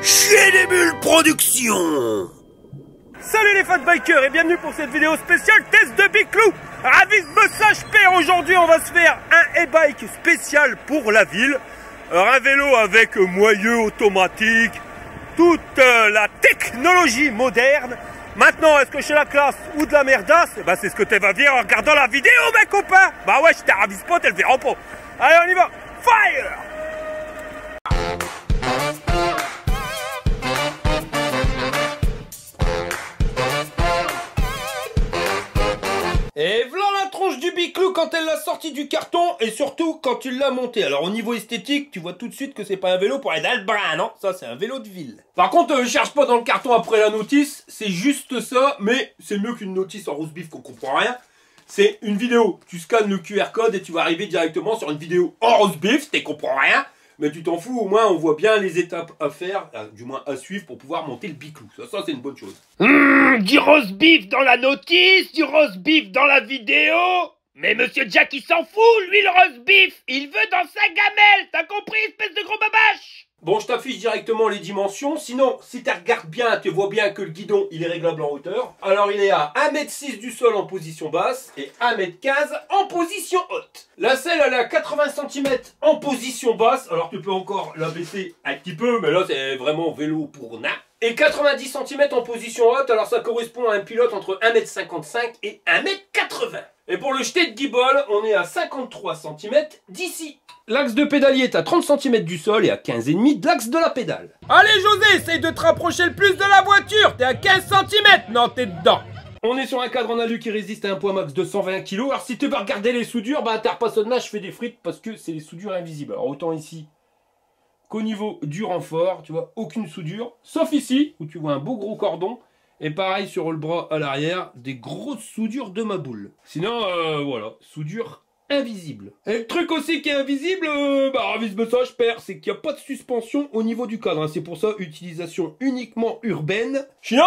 Chez les Bulles Productions. Salut les fans bikers et bienvenue pour cette vidéo spéciale test de Biclou. Ravi de Bossage Père. Aujourd'hui on va se faire un e-bike spécial pour la ville. Alors, un vélo avec moyeu automatique, toute la technologie moderne. Maintenant, est-ce que c'est la classe ou de la merdasse? Bah c'est ce que tu vas dire en regardant la vidéo mes copains. Bah ouais, je t'ai ravi spot, elle verra pas. Allez on y va. Fire! Et voilà la tronche du Biclou quand elle l'a sorti du carton et surtout quand tu l'as monté. Alors au niveau esthétique, tu vois tout de suite que c'est pas un vélo pour aller dans le brin, non? Ça c'est un vélo de ville. Par contre, cherche pas dans le carton après la notice, c'est juste ça, mais c'est mieux qu'une notice en rose beef qu'on comprend rien. C'est une vidéo, tu scannes le QR code et tu vas arriver directement sur une vidéo en rose beef, tu comprends rien. Mais tu t'en fous, au moins on voit bien les étapes à faire, du moins à suivre pour pouvoir monter le Biclou. Ça c'est une bonne chose. Du roast beef dans la notice, du roast beef dans la vidéo. Mais Monsieur Jack il s'en fout, lui le roast beef, il veut dans sa gamelle, t'as compris espèce de gros babache? Bon, je t'affiche directement les dimensions, sinon si tu regardes bien, tu vois bien que le guidon il est réglable en hauteur. Alors il est à 1,6 m du sol en position basse et 1,15 m en position haute. La selle elle est à 80 cm en position basse, alors tu peux encore la baisser un petit peu, mais là c'est vraiment vélo pour nain. Et 90 cm en position haute, alors ça correspond à un pilote entre 1,55 m et 1,80 m. Et pour le jeté de guibole, on est à 53 cm d'ici. L'axe de pédalier est à 30 cm du sol et à 15,5 de l'axe de la pédale. Allez José, essaye de te rapprocher le plus de la voiture, t'es à 15 cm, non t'es dedans. On est sur un cadre en alu qui résiste à un poids max de 120 kg. Alors si tu veux regarder les soudures, bah t'as repassonnage, je fais des frites parce que c'est les soudures invisibles. Alors autant ici qu'au niveau du renfort, tu vois, aucune soudure. Sauf ici, où tu vois un beau gros cordon. Et pareil sur le bras à l'arrière, des grosses soudures de ma boule. Sinon, voilà, soudure invisible. Et le truc aussi qui est invisible, ravis Bossage Père, c'est qu'il n'y a pas de suspension au niveau du cadre. Hein. C'est pour ça, utilisation uniquement urbaine. Sinon,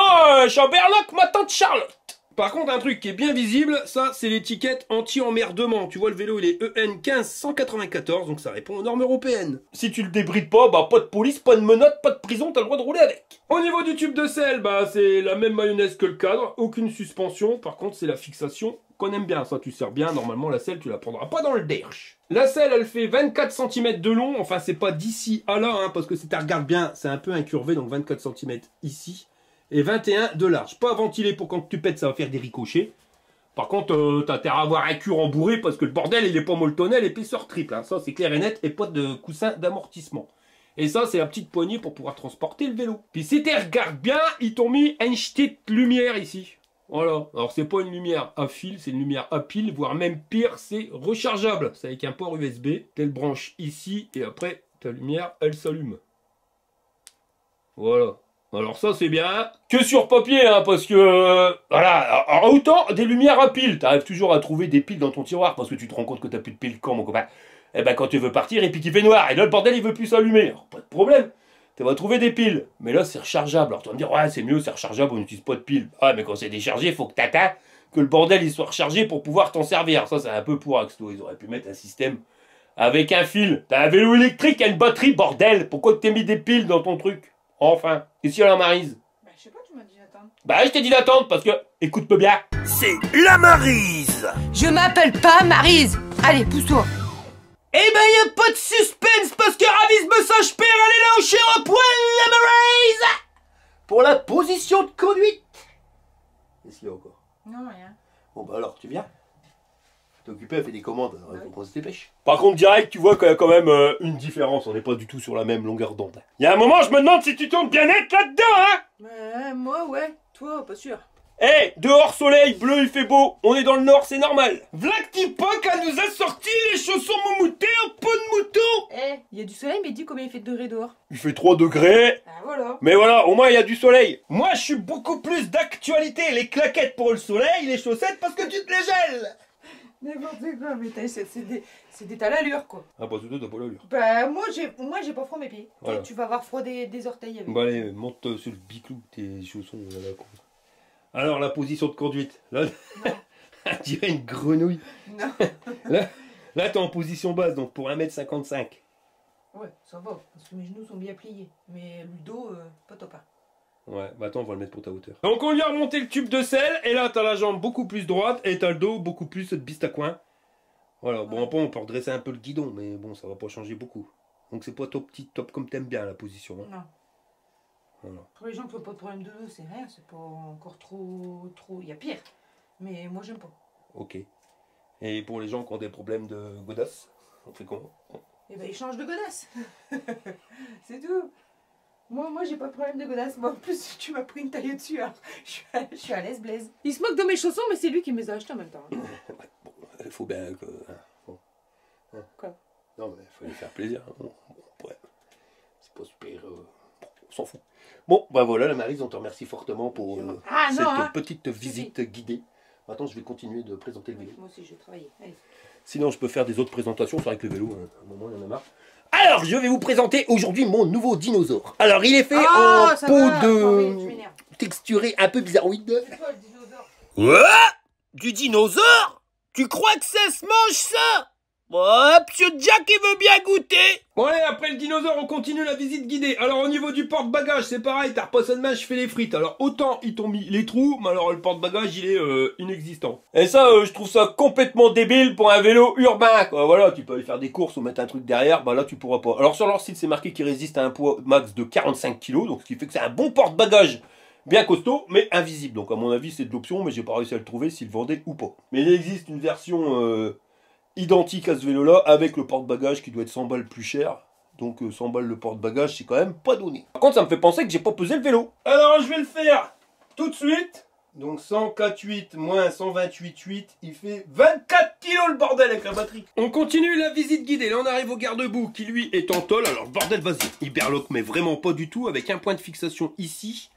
Chamberlain, ma tante Charlotte. Par contre, un truc qui est bien visible, ça, c'est l'étiquette anti-emmerdement. Tu vois, le vélo, il est EN 15194, donc ça répond aux normes européennes. Si tu le débrides pas, bah, pas de police, pas de menottes, pas de prison, t'as le droit de rouler avec. Au niveau du tube de selle, bah, c'est la même mayonnaise que le cadre, aucune suspension. Par contre, c'est la fixation qu'on aime bien. Ça, tu sers bien. Normalement, la selle, tu la prendras pas dans le derche. La selle, elle fait 24 cm de long. Enfin, c'est pas d'ici à là, hein, parce que si tu regardes bien, c'est un peu incurvé, donc 24 cm ici. Et 21 de large. Pas ventilé pour quand tu pètes, ça va faire des ricochets. Par contre, t'as intérêt à avoir un cul rembourré parce que le bordel, il est pas molletonnel, épaisseur triple. Hein. Ça, c'est clair et net. Et pas de coussin d'amortissement. Et ça, c'est la petite poignée pour pouvoir transporter le vélo. Puis si tu regardes bien, ils t'ont mis une petite lumière ici. Voilà. Alors, c'est pas une lumière à fil, c'est une lumière à pile, voire même pire, c'est rechargeable. C'est avec un port USB. Tu le branches ici et après, ta lumière, elle s'allume. Voilà. Alors ça c'est bien, que sur papier, hein, parce que, voilà, alors, autant des lumières à piles, t'arrives toujours à trouver des piles dans ton tiroir, parce que tu te rends compte que t'as plus de piles quand mon copain. Eh ben quand tu veux partir et puis qu'il fait noir, et là le bordel il veut plus s'allumer, alors pas de problème, tu vas trouver des piles, mais là c'est rechargeable, alors tu vas me dire, ouais c'est mieux, c'est rechargeable, on n'utilise pas de piles. Ouais mais quand c'est déchargé, il faut que t'attends que le bordel il soit rechargé pour pouvoir t'en servir, ça c'est un peu pour axe, ils auraient pu mettre un système avec un fil, t'as un vélo électrique, une batterie, bordel, pourquoi t'as mis des piles dans ton truc? Enfin, et si elle en Maryse? Bah je sais pas, tu m'as dit d'attendre. Bah je t'ai dit d'attendre parce que, écoute-moi bien. C'est la Maryse. Je m'appelle pas Maryse. Allez, pousse-toi. Eh ben y a pas de suspense parce que Ravis Bossage Père, elle est là au cher au poil, la Maryse. Pour la position de conduite. Qu'est-ce qu'il y a encore? Non, rien. Bon bah alors, tu viens? T'es occupé, elle fait des commandes, alors il faut qu'on se dépêche. Par contre, direct, tu vois qu'il y a quand même une différence, on n'est pas du tout sur la même longueur d'onde. Il y a un moment, je me demande si tu tournes bien net là-dedans, hein? Moi, ouais. Toi, pas sûr. Eh, dehors soleil, bleu, il fait beau, on est dans le nord, c'est normal. V'là que Tipoc, elle nous a sorti les chaussons moumoutés en peau de mouton. Eh, il y a du soleil, mais dis combien il fait de degrés dehors? Il fait 3 degrés. Ah voilà. Mais voilà, au moins il y a du soleil. Moi, je suis beaucoup plus d'actualité, les claquettes pour le soleil, les chaussettes parce que tu te les gèles. N'importe quoi, mais c'est des tas l'allure, quoi. Ah, parce que t'as pas l'allure. Bah, moi, j'ai pas froid mes pieds. Voilà. Tu vas avoir froid des orteils avec. Bah allez, monte sur le Biclou, tes chaussons, là. Alors, la position de conduite. Là, on dirait une grenouille. Non. Là t'es en position basse, donc pour 1,55 m. Ouais, ça va, parce que mes genoux sont bien pliés. Mais le dos, pas top. Hein. Ouais, bah attends, on va le mettre pour ta hauteur. Donc on lui a remonté le tube de sel, et là t'as la jambe beaucoup plus droite, et t'as le dos beaucoup plus de biste à coin. Voilà, bon après on peut redresser un peu le guidon, mais bon, ça va pas changer beaucoup. Donc c'est pas top top comme t'aimes bien la position. Hein. Non. Voilà. Pour les gens qui n'ont pas de problème de dos, c'est rien, c'est pas encore trop... Il y a pire. Mais moi, j'aime pas. Ok. Et pour les gens qui ont des problèmes de godasse, on fait comment? Eh ben, ils changent de godasse. C'est tout. Moi j'ai pas de problème de godasse. Moi, en plus, tu m'as pris une taille au-dessus. Je suis à l'aise, Blaise. Il se moque de mes chaussons, mais c'est lui qui me les a achetés en même temps. Bon, il faut bien que... Hein, bon. Hein. Quoi? Non, mais il faut lui faire plaisir. Hein. Bon, ouais. C'est pas super... on s'en fout. Bon, bah voilà, la Maryse, on te remercie fortement pour cette petite visite guidée. Maintenant, je vais continuer de présenter le vélo. Moi aussi, je vais travailler. Allez. Sinon, je peux faire des autres présentations. C'est vrai que le vélo, à un moment, il y en a marre. Alors, je vais vous présenter aujourd'hui mon nouveau dinosaure. Alors, il est fait en peau de texturée un peu bizarroïde. C'est toi le dinosaure. Quoi? Du dinosaure? Tu crois que ça se mange ça? Oh, Monsieur Jack il veut bien goûter. Bon allez, après le dinosaure, on continue la visite guidée. Alors au niveau du porte-bagages, c'est pareil, t'as repassé de main, je fais les frites. Alors autant ils t'ont mis les trous, mais alors le porte-bagages il est inexistant. Et ça, je trouve ça complètement débile pour un vélo urbain, quoi. Voilà, tu peux aller faire des courses ou mettre un truc derrière, bah là tu pourras pas. Alors sur leur site, c'est marqué qu'il résiste à un poids max de 45 kg, donc ce qui fait que c'est un bon porte-bagages. Bien costaud, mais invisible. Donc à mon avis, c'est de l'option, mais j'ai pas réussi à le trouver s'il vendait ou pas. Mais il existe une version... identique à ce vélo là avec le porte-bagages qui doit être 100 balles plus cher, donc 100 balles le porte-bagages c'est quand même pas donné. Par contre ça me fait penser que j'ai pas pesé le vélo, alors je vais le faire tout de suite. Donc 104,8 moins 128,8, il fait 24 kg le bordel avec la batterie. On continue la visite guidée, là on arrive au garde-boue qui lui est en tôle. Alors le bordel, vas-y, il berloque mais vraiment pas du tout, avec un point de fixation ici,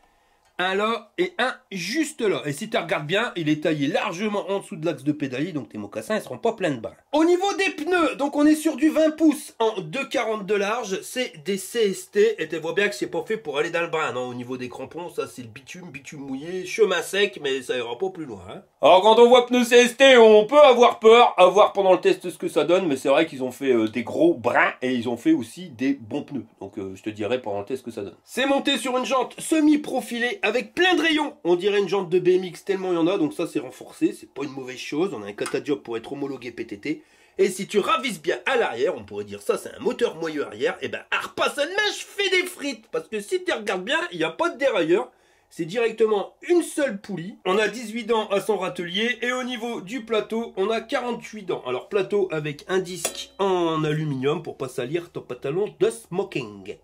un là et un juste là. Et si tu regardes bien, il est taillé largement en dessous de l'axe de pédalier, donc tes mocassins ne seront pas pleins de bras. Au niveau des pneus, donc on est sur du 20 pouces en 2,40 de large. C'est des CST, et tu vois bien que c'est pas fait pour aller dans le brin. Non, au niveau des crampons, ça c'est le bitume mouillé, chemin sec, mais ça ira pas plus loin. Hein. Alors quand on voit pneus CST, on peut avoir peur, à voir pendant le test ce que ça donne, mais c'est vrai qu'ils ont fait des gros brins, et ils ont fait aussi des bons pneus. Donc je te dirai pendant le test ce que ça donne. C'est monté sur une jante semi-profilée, avec plein de rayons. On dirait une jante de BMX tellement il y en a, donc ça c'est renforcé, c'est pas une mauvaise chose. On a un catajob pour être homologué PTT. Et si tu ravises bien à l'arrière, on pourrait dire ça c'est un moteur moyeu arrière, et ben à repasse de main, je fais des frites. Parce que si tu regardes bien, il n'y a pas de dérailleur. C'est directement une seule poulie. On a 18 dents à son râtelier. Et au niveau du plateau, on a 48 dents. Alors plateau avec un disque en aluminium pour pas salir ton pantalon de smoking.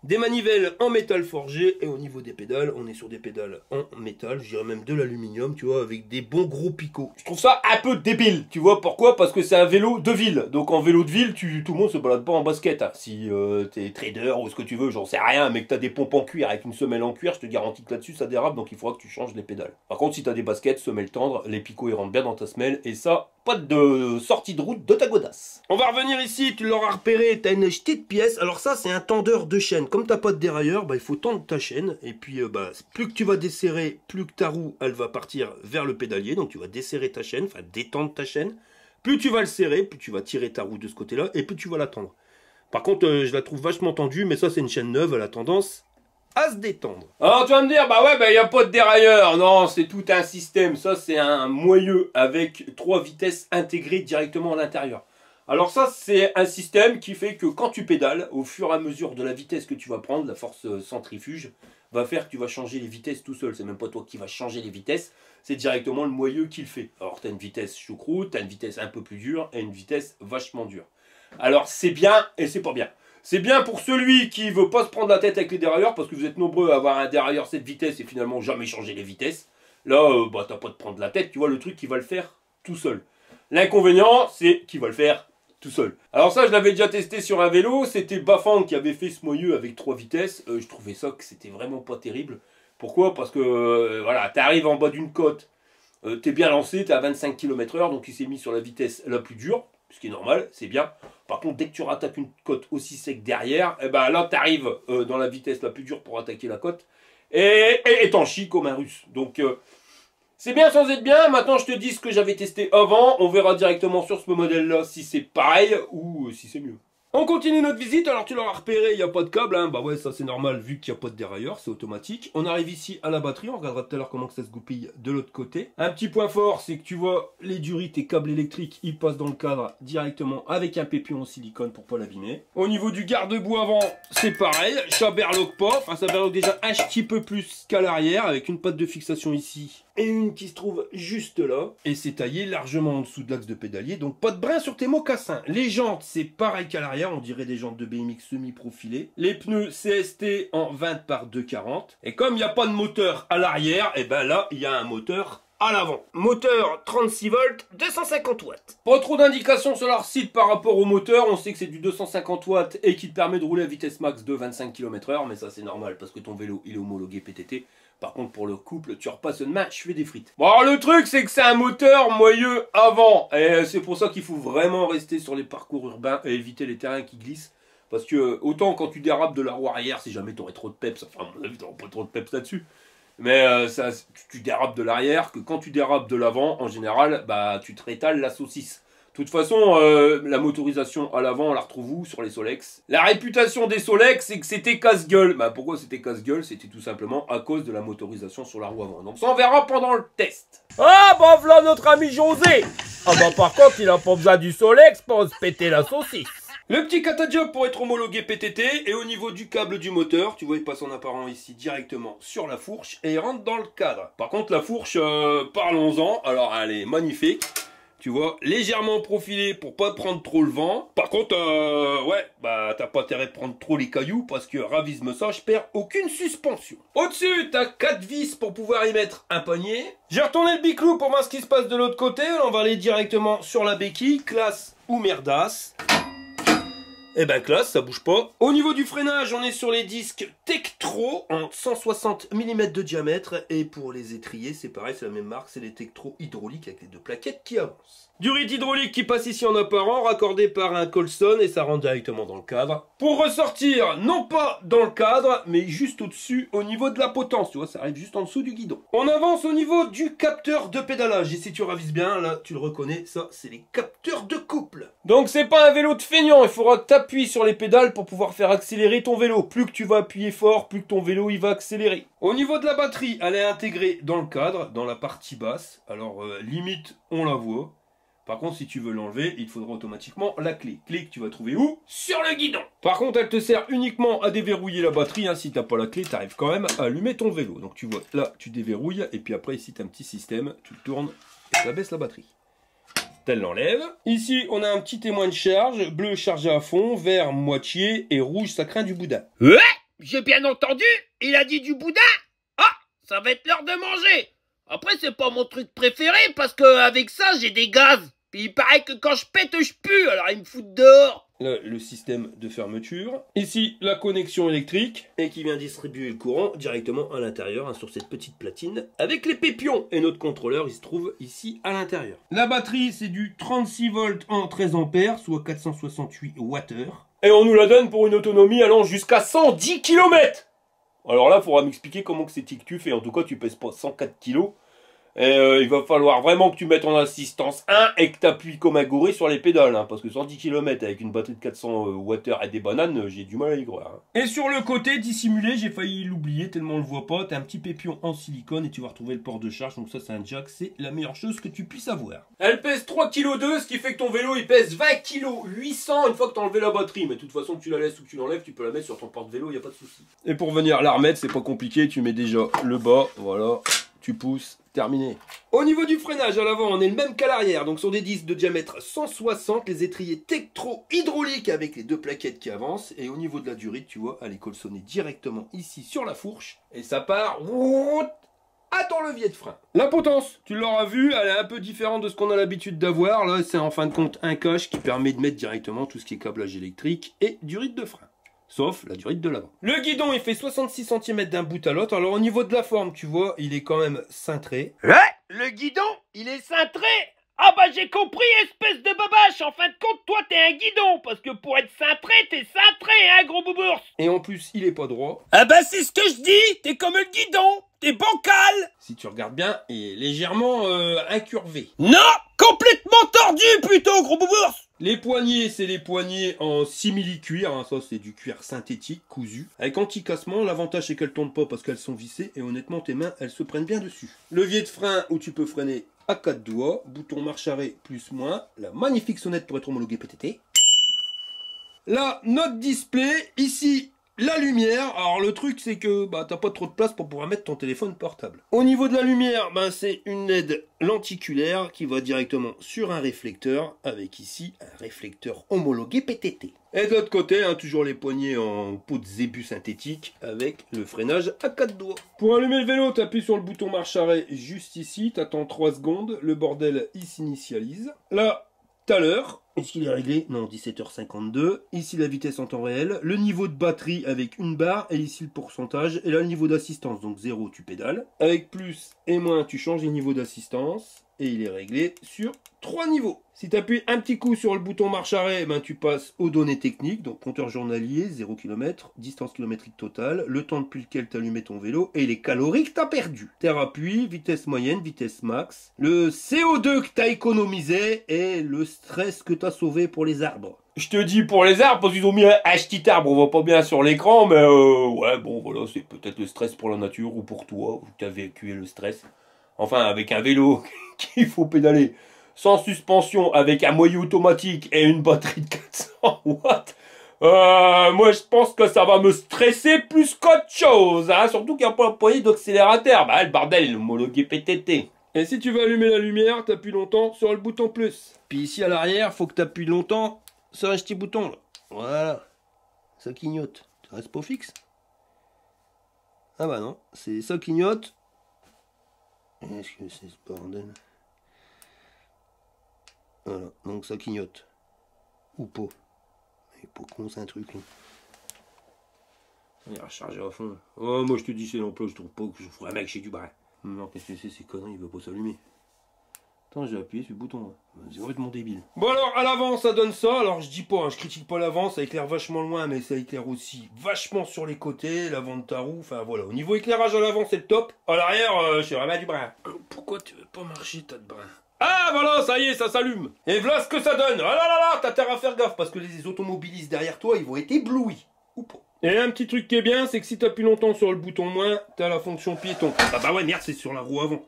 Des manivelles en métal forgé, et au niveau des pédales, on est sur des pédales en métal, je dirais même de l'aluminium, tu vois, avec des bons gros picots. Je trouve ça un peu débile, tu vois, pourquoi? Parce que c'est un vélo de ville, donc en vélo de ville, tout le monde se balade pas en basket, hein. Si t'es trader ou ce que tu veux, j'en sais rien, mais que t'as des pompes en cuir avec une semelle en cuir, je te garantis que là-dessus ça dérape, donc il faudra que tu changes les pédales. Par contre, si t'as des baskets, semelle tendre, les picots ils rentrent bien dans ta semelle, et ça, pas de sortie de route de ta godasse. On va revenir ici, tu l'auras repéré, t'as une petite pièce, alors ça c'est un tendeur de chaîne. Comme t'as pas de dérailleur, bah, il faut tendre ta chaîne, et puis bah, plus que tu vas desserrer, plus que ta roue elle va partir vers le pédalier, donc tu vas desserrer ta chaîne, enfin détendre ta chaîne. Plus tu vas le serrer, plus tu vas tirer ta roue de ce côté là, et plus tu vas la tendre. Par contre je la trouve vachement tendue, mais ça c'est une chaîne neuve, elle a tendance à se détendre. Alors tu vas me dire, bah ouais, bah il n'y a pas de dérailleur. Non, c'est tout un système. Ça c'est un moyeu avec 3 vitesses intégrées directement à l'intérieur. Alors ça c'est un système qui fait que quand tu pédales, au fur et à mesure de la vitesse que tu vas prendre, la force centrifuge va faire que tu vas changer les vitesses tout seul. C'est même pas toi qui vas changer les vitesses, c'est directement le moyeu qui le fait. Alors tu as une vitesse choucroute, tu as une vitesse un peu plus dure et une vitesse vachement dure. Alors c'est bien et c'est pas bien. C'est bien pour celui qui veut pas se prendre la tête avec les dérailleurs, parce que vous êtes nombreux à avoir un dérailleur cette vitesse et finalement jamais changer les vitesses. Là, bah t'as pas de prendre la tête, tu vois, le truc qui va le faire tout seul. L'inconvénient, c'est qu'il va le faire tout seul. Alors ça, je l'avais déjà testé sur un vélo, c'était Bafang qui avait fait ce moyeu avec 3 vitesses. Je trouvais ça que c'était vraiment pas terrible. Pourquoi? Parce que, voilà, t'arrives en bas d'une côte, t'es bien lancé, t'es à 25 km/h, donc il s'est mis sur la vitesse la plus dure, ce qui est normal, c'est bien. Par contre, dès que tu rattaques une côte aussi sec derrière, et ben là, tu arrives dans la vitesse la plus dure pour attaquer la côte, et t'en chies comme un russe. Donc, c'est bien sans être bien. Maintenant, je te dis ce que j'avais testé avant. On verra directement sur ce modèle-là si c'est pareil ou si c'est mieux. On continue notre visite, alors tu l'auras repéré, il n'y a pas de câble, hein. Bah ouais, ça c'est normal vu qu'il n'y a pas de dérailleur, c'est automatique. On arrive ici à la batterie, on regardera tout à l'heure comment que ça se goupille de l'autre côté. Un petit point fort, c'est que tu vois, les durites et câbles électriques, ils passent dans le cadre directement avec un pépion en silicone pour pas l'abîmer. Au niveau du garde-boue avant, c'est pareil, ça berloque pas, enfin ça berloque déjà un petit peu plus qu'à l'arrière, avec une patte de fixation ici et une qui se trouve juste là. Et c'est taillé largement en dessous de l'axe de pédalier, donc pas de brin sur tes mocassins. Les jantes, c'est pareil qu'à l'arrière, on dirait des jantes de BMX semi-profilées. Les pneus CST en 20 par 240. Et comme il n'y a pas de moteur à l'arrière, et ben là, il y a un moteur à l'avant. Moteur 36 volts, 250 watts. Pas trop d'indications sur leur site par rapport au moteur. On sait que c'est du 250 watts et qui te permet de rouler à vitesse max de 25 km/h. Mais ça, c'est normal parce que ton vélo, il est homologué PTT. Par contre, pour le couple, tu repasses une main, je fais des frites. Bon, alors le truc, c'est que c'est un moteur moyeux avant. Et c'est pour ça qu'il faut vraiment rester sur les parcours urbains et éviter les terrains qui glissent. Parce que, autant quand tu dérapes de la roue arrière, si jamais tu aurais trop de peps, enfin, à mon avis, tu n'auras pas trop de peps là-dessus. Mais tu dérapes de l'arrière, que quand tu dérapes de l'avant, en général, bah, tu te rétales la saucisse. De toute façon, la motorisation à l'avant, on la retrouve où? Sur les Solex. La réputation des Solex, c'est que c'était casse-gueule. Bah, pourquoi c'était casse-gueule? C'était tout simplement à cause de la motorisation sur la roue avant. Donc ça, on verra pendant le test. Ah, bah voilà notre ami José. Ah bah par contre, il a pas besoin du Solex pour se péter la saucisse. Le petit catajob pour être homologué PTT, et au niveau du câble du moteur, tu vois, il passe en apparent ici directement sur la fourche, et il rentre dans le cadre. Par contre, la fourche, parlons-en, alors elle est magnifique. Tu vois, légèrement profilé pour pas prendre trop le vent. Par contre, ouais, bah t'as pas intérêt de prendre trop les cailloux parce que ravise-moi ça, je perds aucune suspension. Au-dessus, t'as 4 vis pour pouvoir y mettre un poignet. J'ai retourné le biclou pour voir ce qui se passe de l'autre côté. On va aller directement sur la béquille, classe ou merdasse. Eh ben classe, ça bouge pas. Au niveau du freinage, on est sur les disques Tektro en 160 mm de diamètre. Et pour les étriers, c'est pareil, c'est la même marque, c'est les Tektro hydrauliques avec les deux plaquettes qui avancent. Durite hydraulique qui passe ici en apparent, raccordé par un Colson et ça rentre directement dans le cadre. Pour ressortir, non pas dans le cadre, mais juste au-dessus, au niveau de la potence. Tu vois, ça arrive juste en dessous du guidon. On avance au niveau du capteur de pédalage. Et si tu ravises bien, là, tu le reconnais, ça, c'est les capteurs de couple. Donc c'est pas un vélo de feignant, il faudra que tu appuies sur les pédales pour pouvoir faire accélérer ton vélo. Plus que tu vas appuyer fort, plus que ton vélo il va accélérer. Au niveau de la batterie, elle est intégrée dans le cadre, dans la partie basse. Alors limite, on la voit. Par contre, si tu veux l'enlever, il te faudra automatiquement la clé. Clé que tu vas trouver où? Sur le guidon. Par contre, elle te sert uniquement à déverrouiller la batterie. Hein. Si tu n'as pas la clé, tu arrives quand même à allumer ton vélo. Donc tu vois, là, tu déverrouilles. Et puis après, ici, tu as un petit système. Tu le tournes et ça baisse la batterie. Elle l'enlève. Ici, on a un petit témoin de charge. Bleu chargé à fond, vert moitié et rouge, ça craint du boudin. Ouais, j'ai bien entendu. Il a dit du boudin. Ah, ça va être l'heure de manger. Après, c'est pas mon truc préféré parce que avec ça, j'ai des gaz. Puis il paraît que quand je pète, je pue, alors ils me foutent dehors. Là, le système de fermeture. Ici, la connexion électrique. Et qui vient distribuer le courant directement à l'intérieur, hein, sur cette petite platine, avec les pépions. Et notre contrôleur, il se trouve ici à l'intérieur. La batterie, c'est du 36 volts en 13 ampères, soit 468 Wh. Et on nous la donne pour une autonomie allant jusqu'à 110 km. Alors là, il faudra m'expliquer comment que c'est que tu fais. En tout cas, tu pèses pas 104 kg. Et il va falloir vraiment que tu mettes en assistance 1 et que tu appuies comme un gouré sur les pédales. Hein, parce que 110 km avec une batterie de 400 Wh et des bananes, j'ai du mal à y croire. Hein. Et sur le côté dissimulé, j'ai failli l'oublier tellement on le voit pas. Tu as un petit pépion en silicone et tu vas retrouver le port de charge. Donc ça, c'est un jack. C'est la meilleure chose que tu puisses avoir. Elle pèse 3,2 kg, ce qui fait que ton vélo, il pèse 20,8 kg une fois que tu as enlevé la batterie. Mais de toute façon, que tu la laisses ou que tu l'enlèves, tu peux la mettre sur ton porte-vélo, il n'y a pas de souci. Et pour venir la remettre, c'est pas compliqué. Tu mets déjà le bas, voilà. Tu pousses, terminé. Au niveau du freinage, à l'avant, on est le même qu'à l'arrière. Donc sur des disques de diamètre 160, les étriers Tektro hydrauliques avec les deux plaquettes qui avancent. Et au niveau de la durite, tu vois, elle est colsonnée directement ici sur la fourche. Et ça part à ton levier de frein. La potence, tu l'auras vu, elle est un peu différente de ce qu'on a l'habitude d'avoir. Là, c'est en fin de compte un cache qui permet de mettre directement tout ce qui est câblage électrique et durite de frein. Sauf la durite de l'avant. Le guidon, il fait 66 cm d'un bout à l'autre. Alors au niveau de la forme, tu vois, il est quand même cintré. Ouais, le guidon, il est cintré. Ah bah j'ai compris, espèce de babache. En fin de compte, toi t'es un guidon. Parce que pour être cintré, t'es cintré, hein, gros boubours. Et en plus, il est pas droit. Ah bah c'est ce que je dis. T'es comme le guidon. T'es bancal. Si tu regardes bien, il est légèrement incurvé. Non, complètement tordu plutôt, gros boubours. Les poignées, c'est les poignées en simili-cuir, hein, ça c'est du cuir synthétique, cousu. Avec anti-cassement, l'avantage c'est qu'elles tournent pas parce qu'elles sont vissées et honnêtement tes mains elles se prennent bien dessus. Levier de frein où tu peux freiner à 4 doigts, bouton marche arrêt plus moins, la magnifique sonnette pour être homologué PTT. Là, notre display, ici la lumière, alors le truc c'est que t'as pas trop de place pour pouvoir mettre ton téléphone portable. Au niveau de la lumière, c'est une LED lenticulaire qui va directement sur un réflecteur, avec ici un réflecteur homologué PTT. Et de l'autre côté, toujours les poignées en peau de zébu synthétique, avec le freinage à 4 doigts. Pour allumer le vélo, tu appuies sur le bouton marche arrêt juste ici, tu attends 3 secondes, le bordel il s'initialise. Là, tout à l'heure, est-ce qu'il est réglé? Non, 17h52. Ici la vitesse en temps réel, le niveau de batterie avec une barre, et ici le pourcentage, et là le niveau d'assistance, donc 0 tu pédales. Avec plus et moins tu changes les niveaux d'assistance, et il est réglé sur 3 niveaux. Si tu appuies un petit coup sur le bouton marche arrêt, tu passes aux données techniques, donc compteur journalier, 0 km, distance kilométrique totale, le temps depuis lequel tu allumé ton vélo, et les calories que tu as perdues. Terre appui, vitesse moyenne, vitesse max, le CO2 que tu as économisé, et le stress que tu as sauvé pour les arbres. Je te dis pour les arbres, parce qu'ils ont mis un petit arbre, on voit pas bien sur l'écran, mais ouais, bon, voilà, c'est peut-être le stress pour la nature, ou pour toi, où tu as vécu le stress. Enfin, avec un vélo qu'il faut pédaler sans suspension, avec un moyeu automatique et une batterie de 400 watts, moi je pense que ça va me stresser plus qu'autre chose, hein, surtout qu'il n'y a pas un poignet d'accélérateur. Le bordel, il est homologué PTT. Et si tu veux allumer la lumière, tu appuies longtemps sur le bouton plus. Puis ici à l'arrière, faut que tu appuies longtemps sur un petit bouton là. Voilà. Ça clignote. Ça reste pas fixe. Ah bah non, c'est ça clignote. Est-ce que c'est ce bordel? Voilà, donc ça clignote. Ou pas. Mais pour con c'est un truc là. Il est rechargé à fond. Oh moi je te dis c'est l'emploi, je trouve pas que je ferais un mec chez du bras. Non qu'est-ce que c'est ces conneries, il va pas s'allumer. Attends, j'ai appuyé sur le bouton là. C'est complètement débile. Bon alors à l'avant ça donne ça. Alors je dis pas, je critique pas l'avant, ça éclaire vachement loin, mais ça éclaire aussi vachement sur les côtés, l'avant de ta roue, enfin voilà. Au niveau éclairage à l'avant c'est le top. À l'arrière, je suis vraiment du brin. Pourquoi tu veux pas marcher tas de brin? Ah voilà, ça y est, ça s'allume. Et voilà ce que ça donne. Ah là là là, t'as intérêt à faire gaffe parce que les automobilistes derrière toi, ils vont être éblouis. Ou pas. Et un petit truc qui est bien, c'est que si t'appuies longtemps sur le bouton moins, t'as la fonction piéton. Ah bah ouais, merde, c'est sur la roue avant.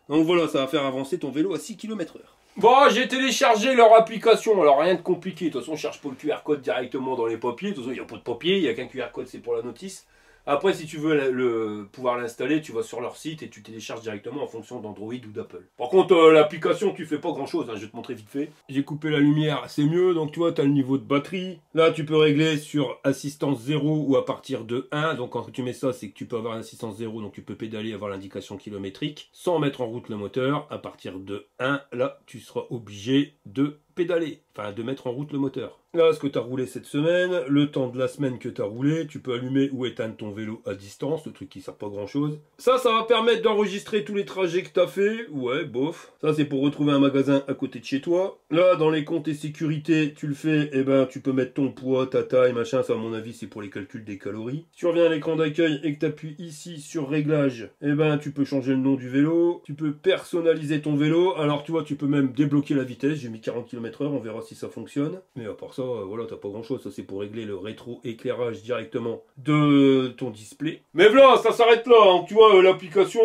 Donc voilà, ça va faire avancer ton vélo à 6 km/h. Bon, j'ai téléchargé leur application, alors rien de compliqué. De toute façon, on cherche pas le QR code directement dans les papiers. De toute façon, il n'y a pas de papier, il n'y a qu'un QR code, c'est pour la notice. Après, si tu veux pouvoir l'installer, tu vas sur leur site et tu télécharges directement en fonction d'Android ou d'Apple. Par contre, l'application, tu fais pas grand chose, hein, je vais te montrer vite fait. J'ai coupé la lumière, c'est mieux, donc tu vois, tu as le niveau de batterie. Là, tu peux régler sur assistance 0 ou à partir de 1. Donc quand tu mets ça, c'est que tu peux avoir l'assistance 0, donc tu peux pédaler, avoir l'indication kilométrique, sans mettre en route le moteur. À partir de 1, là, tu seras obligé de pédaler, enfin de mettre en route le moteur. Là, ce que tu as roulé cette semaine, le temps de la semaine que tu as roulé, tu peux allumer ou éteindre ton vélo à distance, le truc qui sert pas grand chose. Ça va permettre d'enregistrer tous les trajets que tu as fait. Ouais, bof. Ça, c'est pour retrouver un magasin à côté de chez toi. Là, dans les comptes et sécurité, tu le fais, et ben, tu peux mettre ton poids, ta taille, machin. Ça, à mon avis, c'est pour les calculs des calories. Si tu reviens à l'écran d'accueil et que tu appuies ici sur réglage, et ben, tu peux changer le nom du vélo. Tu peux personnaliser ton vélo. Alors, tu vois, tu peux même débloquer la vitesse. J'ai mis 40 km/h, on verra si ça fonctionne. Mais à part ça, voilà, t'as pas grand chose. Ça, c'est pour régler le rétro-éclairage directement de ton display. Mais voilà, ça s'arrête là. Hein. Tu vois, l'application,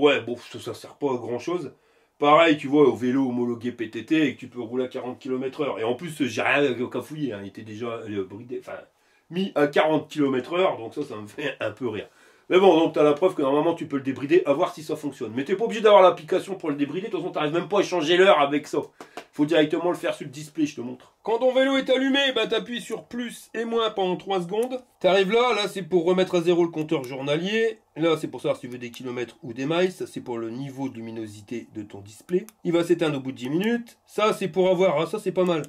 ouais, bon, ça sert pas à grand chose. Pareil, tu vois, au vélo homologué PTT et que tu peux rouler à 40 km/h. Et en plus, j'ai rien qu'à fouiller. Hein. Il était déjà bridé, enfin, mis à 40 km/h. Donc ça me fait un peu rire. Mais bon, donc tu as la preuve que normalement tu peux le débrider, à voir si ça fonctionne. Mais tu n'es pas obligé d'avoir l'application pour le débrider, de toute façon tu n'arrives même pas à changer l'heure avec ça. Il faut directement le faire sur le display, je te montre. Quand ton vélo est allumé, ben, tu appuies sur plus et moins pendant 3 secondes. Tu arrives là c'est pour remettre à zéro le compteur journalier. Là c'est pour savoir si tu veux des kilomètres ou des miles, ça c'est pour le niveau de luminosité de ton display. Il va s'éteindre au bout de 10 minutes. Ça c'est pour avoir, ça c'est pas mal,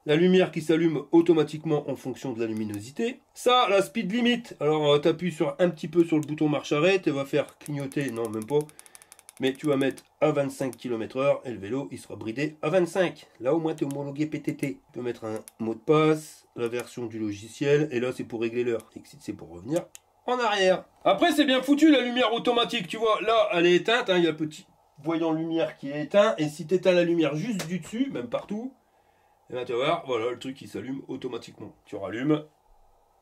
la lumière qui s'allume automatiquement en fonction de la luminosité. Ça, la speed limit. Alors, tu appuies un petit peu sur le bouton marche arrêt, elle va faire clignoter, non, même pas, Mais tu vas mettre à 25 km/h et le vélo il sera bridé à 25. Là au moins tu es homologué PTT. Tu peux mettre un mot de passe, la version du logiciel, et là c'est pour régler l'heure. Exit c'est pour revenir en arrière. Après c'est bien foutu la lumière automatique, tu vois, là elle est éteinte, hein, il y a le petit voyant lumière qui est éteint, et si tu éteins la lumière juste du dessus, même partout, et ben tu vas voir, voilà le truc qui s'allume automatiquement. Tu rallumes,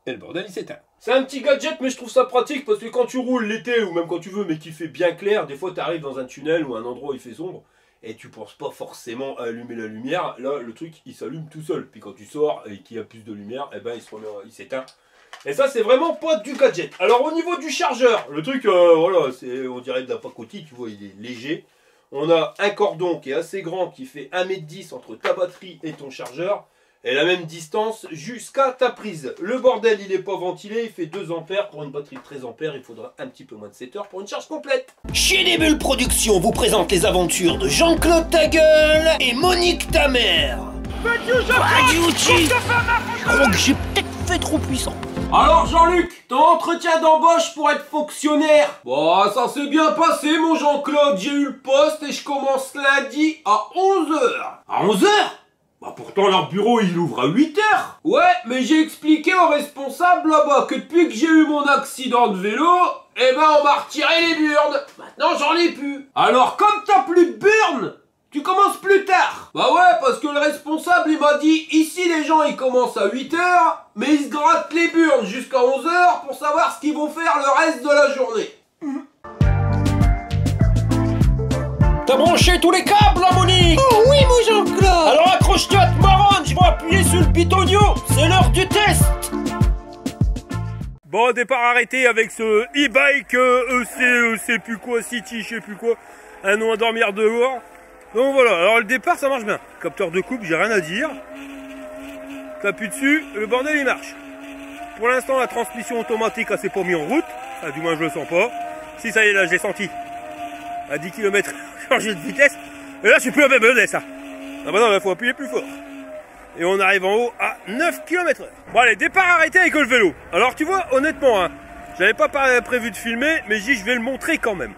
et le bordel il s'éteint. C'est un petit gadget mais je trouve ça pratique parce que quand tu roules l'été ou même quand tu veux mais qu'il fait bien clair, des fois tu arrives dans un tunnel ou un endroit où il fait sombre et tu penses pas forcément à allumer la lumière, là le truc il s'allume tout seul. Puis quand tu sors et qu'il y a plus de lumière, et ben il s'éteint. Et ça c'est vraiment pas du gadget. Alors au niveau du chargeur, le truc voilà, c'est on dirait de la pacotille, tu vois, il est léger. On a un cordon qui est assez grand qui fait 1,10 m entre ta batterie et ton chargeur. Et la même distance jusqu'à ta prise. Le bordel il est pas ventilé, il fait 2 ampères. Pour une batterie de 13 ampères, il faudra un petit peu moins de 7 heures pour une charge complète. Chez les Bulles Productions vous présente les aventures de Jean-Claude Tagueul et Monique Tamer. Je crois que j'ai peut-être fait trop puissant. Alors Jean-Luc, ton entretien d'embauche pour être fonctionnaire? Bah ça s'est bien passé mon Jean-Claude, j'ai eu le poste et je commence lundi à 11 h. À 11 h? Bah pourtant leur bureau il ouvre à 8 h. Ouais, mais j'ai expliqué aux responsables là-bas que depuis que j'ai eu mon accident de vélo, eh ben on m'a retiré les burnes. Maintenant j'en ai plus. Alors comme t'as plus de burnes, tu commences plus tard. Bah ouais, parce que le responsable il m'a dit ici les gens ils commencent à 8 h, mais ils se grattent les burnes jusqu'à 11 h pour savoir ce qu'ils vont faire le reste de la journée. T'as branché tous les câbles là Monique? Oh oui mon Jean-Claude. Alors accroche-toi à te marronne, je vais appuyer sur le bitonio, c'est l'heure du test. Bon, départ arrêté avec ce e-bike EC, sais plus quoi, City, je sais plus quoi, un nom à dormir dehors. Donc voilà, alors le départ ça marche bien. Capteur de coupe, j'ai rien à dire. T'appuies dessus, le bordel il marche. Pour l'instant la transmission automatique elle s'est pas mise en route, ah, du moins je le sens pas. Si ça y est là, je l'ai senti. À 10 km, changer de vitesse. Et là je suis plus à même vitesse ça. Ah bah non, il faut appuyer plus fort. Et on arrive en haut à 9 km/h. Bon allez, départ arrêté avec le vélo. Alors tu vois, honnêtement, hein, j'avais pas prévu de filmer, mais je vais le montrer quand même.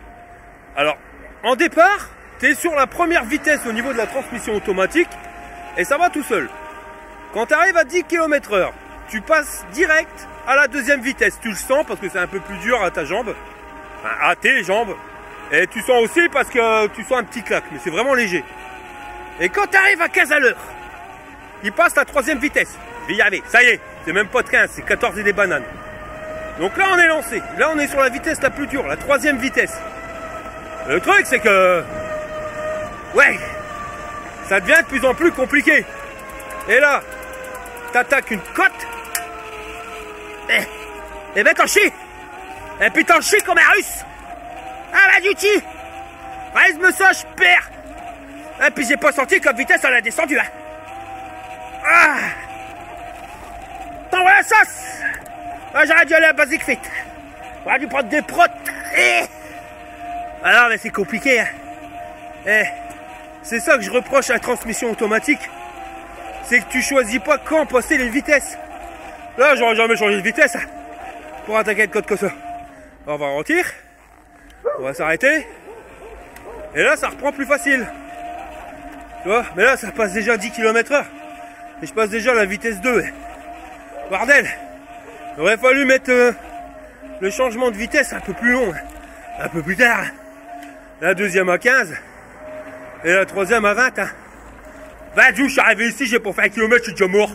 Alors, en départ, tu es sur la première vitesse au niveau de la transmission automatique, et ça va tout seul. Quand tu arrives à 10 km/h, tu passes direct à la deuxième vitesse. Tu le sens parce que c'est un peu plus dur à ta jambe, enfin, à tes jambes. Et tu sens aussi parce que tu sens un petit claque, mais c'est vraiment léger. Et quand tu arrives à 15 à l'heure, il passe la troisième vitesse. Je vais y arriver, ça y est, c'est même pas de 15, c'est 14 et des bananes. Donc là on est lancé, là on est sur la vitesse la plus dure, la troisième vitesse. Le truc c'est que... ouais, ça devient de plus en plus compliqué. Et là, t'attaques une côte. Et ben t'en chies. Et puis t'en chies comme un russe. Ah bah du ti. Reste me ça, je perds. Et puis j'ai pas senti que la vitesse elle a descendu. Hein. Ah. T'envoies la sauce. Ah, j'aurais dû aller à Basic Fit. J'aurais dû prendre des protes. Alors mais c'est compliqué. Hein. C'est ça que je reproche à la transmission automatique. C'est que tu choisis pas quand passer les vitesses. Là, j'aurais jamais changé de vitesse pour attaquer une côte comme ça. Alors, on va ralentir. On va s'arrêter. Et là, ça reprend plus facile. Tu vois, mais là, ça passe déjà 10 km/h. Et je passe déjà à la vitesse 2. Bordel. Il aurait fallu mettre le changement de vitesse un peu plus long. Un peu plus tard. La deuxième à 15. Et la troisième à 20. Bah, je suis arrivé ici, j'ai pas fait 1 km, je suis déjà mort.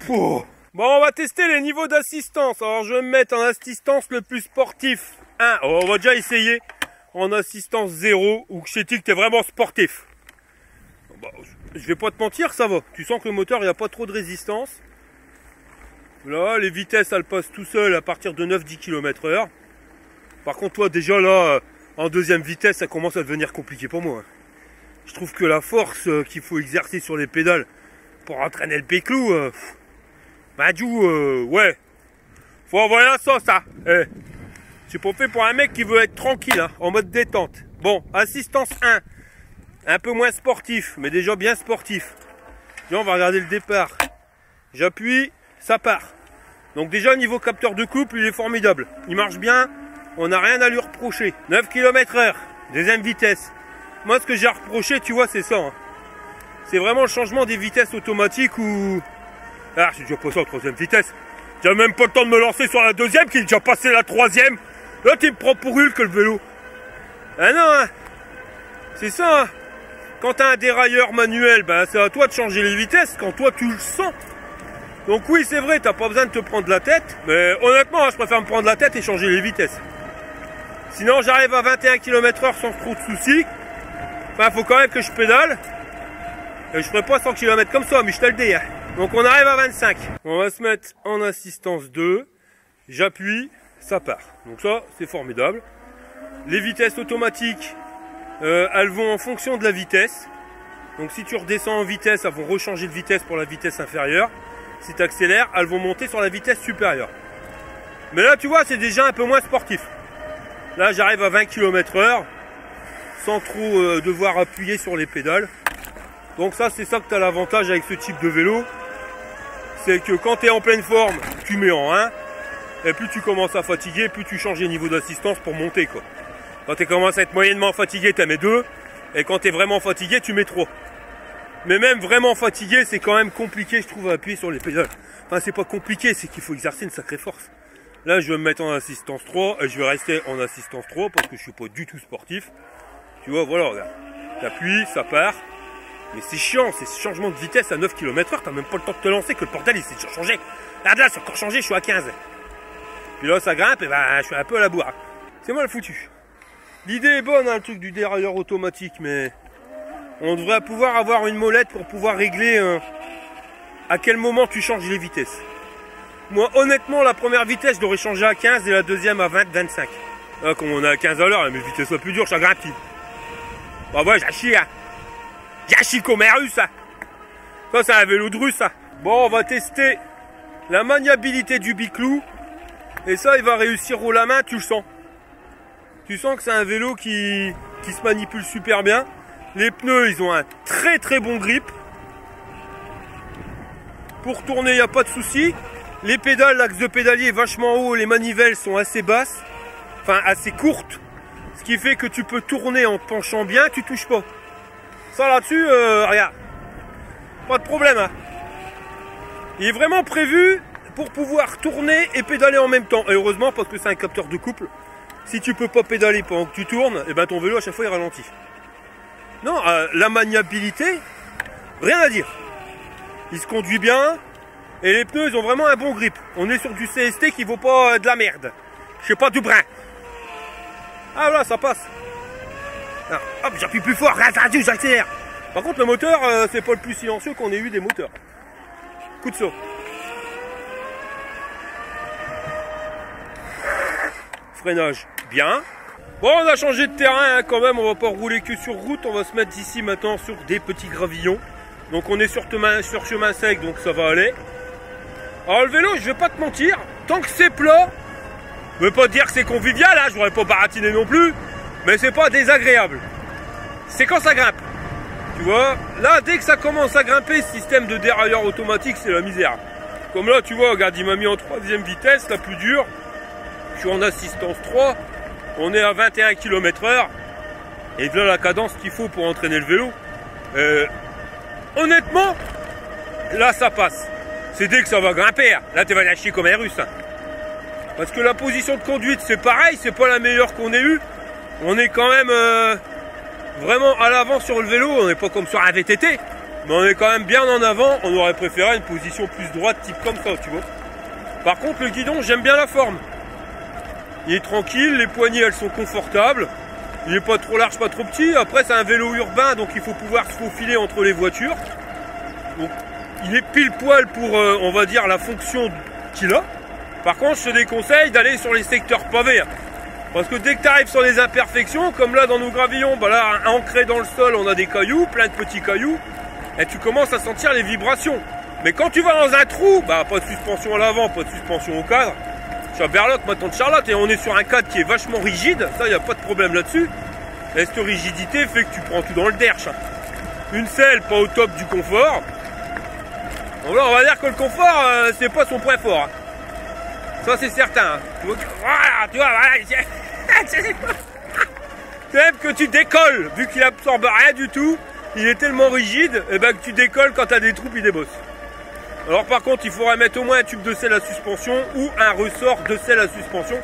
Pouh. Bon, on va tester les niveaux d'assistance. Alors, je vais me mettre en assistance le plus sportif. 1. On va déjà essayer en assistance 0, où je sais-t-il que t'es vraiment sportif. Bah, je vais pas te mentir, ça va. Tu sens que le moteur, il n'y a pas trop de résistance. Là, les vitesses, elles passent tout seul à partir de 9-10 km/h. Par contre, toi, déjà là, en deuxième vitesse, ça commence à devenir compliqué pour moi. Je trouve que la force qu'il faut exercer sur les pédales pour entraîner le péclou, bah du ouais, faut envoyer un sens ça. C'est pas fait pour un mec qui veut être tranquille, hein, en mode détente. Bon, assistance 1, un peu moins sportif, mais déjà bien sportif. Là, on va regarder le départ. J'appuie, ça part. Donc déjà niveau capteur de couple, il est formidable. Il marche bien, on n'a rien à lui reprocher. 9 km/h, Deuxième vitesse. Moi, ce que j'ai reproché, tu vois, c'est ça. Hein. C'est vraiment le changement des vitesses automatiques où... Ah, j'ai déjà passé en troisième vitesse. J'ai même pas le temps de me lancer sur la deuxième, qui est déjà passé la troisième. Là, tu me prends pour Hulk, le vélo. Ah non, hein. C'est ça, hein. Quand t'as un dérailleur manuel, ben, c'est à toi de changer les vitesses quand toi tu le sens. Donc oui, c'est vrai, t'as pas besoin de te prendre la tête. Mais honnêtement, hein, je préfère me prendre la tête et changer les vitesses. Sinon, j'arrive à 21 km/h sans trop de soucis. Enfin, faut quand même que je pédale. Et je ferai pas 100 km comme ça, mais je te le dis. Hein. Donc on arrive à 25. On va se mettre en assistance 2. J'appuie, ça part. Donc ça, c'est formidable. Les vitesses automatiques, elles vont en fonction de la vitesse. Donc si tu redescends en vitesse, elles vont rechanger de vitesse pour la vitesse inférieure. Si tu accélères, elles vont monter sur la vitesse supérieure. Mais là, tu vois, c'est déjà un peu moins sportif. Là, j'arrive à 20 km/h sans trop devoir appuyer sur les pédales. Donc ça, c'est ça que tu as l'avantage avec ce type de vélo. C'est que quand tu es en pleine forme, tu mets en 1. Et plus tu commences à fatiguer, plus tu changes les niveaux d'assistance pour monter, quoi. Quand tu commences à être moyennement fatigué, tu mets 2. Et quand tu es vraiment fatigué, tu mets 3. Mais même vraiment fatigué, c'est quand même compliqué, je trouve, à appuyer sur les pédales. Enfin, c'est pas compliqué, c'est qu'il faut exercer une sacrée force. Là, je vais me mettre en assistance 3 et je vais rester en assistance 3 parce que je suis pas du tout sportif. Tu vois, voilà, regarde. T'appuies, ça part. Mais c'est chiant, c'est ce changement de vitesse à 9 km/h, t'as même pas le temps de te lancer que le bordel il s'est déjà changé. Là, c'est encore changé, je suis à 15. Puis là, ça grimpe et ben, je suis un peu à la bourre. C'est mal foutu. L'idée est bonne, hein, le truc du dérailleur automatique, mais on devrait pouvoir avoir une molette pour pouvoir régler à quel moment tu changes les vitesses. Moi, honnêtement, la première vitesse, je l'aurais changé à 15 et la deuxième à 20-25. Là, comme on est à 15 à l'heure, mes vitesses sont plus dures, ça grimpe. Bah ouais, j'ai chié, hein. J'ai chié comme un russe, ça. Ça, c'est un vélo de russe, ça. Bon, on va tester la maniabilité du biclou. Et ça, il va réussir au la main, tu le sens. Tu sens que c'est un vélo qui se manipule super bien. Les pneus, ils ont un très très bon grip. Pour tourner, il n'y a pas de souci. Les pédales, l'axe de pédalier est vachement haut. Les manivelles sont assez basses. Enfin, assez courtes. Ce qui fait que tu peux tourner en te penchant bien, tu touches pas. Ça là-dessus, regarde. Pas de problème. Hein. Il est vraiment prévu pour pouvoir tourner et pédaler en même temps. Et heureusement, parce que c'est un capteur de couple. Si tu peux pas pédaler pendant que tu tournes, et ben ton vélo à chaque fois il ralentit. Non, la maniabilité, rien à dire. Il se conduit bien et les pneus ils ont vraiment un bon grip. On est sur du CST qui vaut pas de la merde. Je sais pas, du brin. Ah voilà, ça passe. Alors, hop, j'appuie plus fort, j'accélère. Par contre le moteur, c'est pas le plus silencieux qu'on ait eu des moteurs. Coup de saut. Freinage bien. Bon, on a changé de terrain hein, quand même, on va pas rouler que sur route, on va se mettre ici maintenant sur des petits gravillons. Donc on est sur chemin sec, donc ça va aller. Alors le vélo, je vais pas te mentir, tant que c'est plat, je veux pas dire que c'est convivial, hein, je voudrais pas baratiner non plus, mais c'est pas désagréable. C'est quand ça grimpe. Tu vois, là dès que ça commence à grimper, ce système de dérailleur automatique, c'est la misère. Comme là, tu vois, regarde, il m'a mis en 3e vitesse, la plus dure. Je suis en assistance 3, on est à 21 km/h, et voilà la cadence qu'il faut pour entraîner le vélo. Honnêtement, là ça passe. C'est dès que ça va grimper, là tu vas lâcher comme un russe. Parce que la position de conduite c'est pareil, c'est pas la meilleure qu'on ait eue. On est quand même vraiment à l'avant sur le vélo, on n'est pas comme sur un VTT, mais on est quand même bien en avant. On aurait préféré une position plus droite, type comme ça, tu vois. Par contre le guidon, j'aime bien la forme. Il est tranquille, les poignées elles sont confortables. Il n'est pas trop large, pas trop petit. Après c'est un vélo urbain, donc il faut pouvoir se faufiler entre les voitures. Donc il est pile poil pour, on va dire, la fonction qu'il a. Par contre je te déconseille d'aller sur les secteurs pavés. Parce que dès que tu arrives sur les imperfections, comme là dans nos gravillons, bah là ancré dans le sol on a des cailloux, plein de petits cailloux. Et tu commences à sentir les vibrations. Mais quand tu vas dans un trou, bah pas de suspension à l'avant, pas de suspension au cadre. Je suis à Berloc, ma tante Charlotte, et on est sur un cadre qui est vachement rigide, ça, il n'y a pas de problème là-dessus. Et cette rigidité fait que tu prends tout dans le derche. Une selle, pas au top du confort. Donc là, on va dire que le confort, c'est pas son point fort. Ça, c'est certain. Tu vois, voilà, Même que tu décolles, vu qu'il absorbe rien du tout, il est tellement rigide, et ben que tu décolles quand t'as des trous puis des bosses. Alors par contre, il faudrait mettre au moins un tube de selle à suspension ou un ressort de selle à suspension.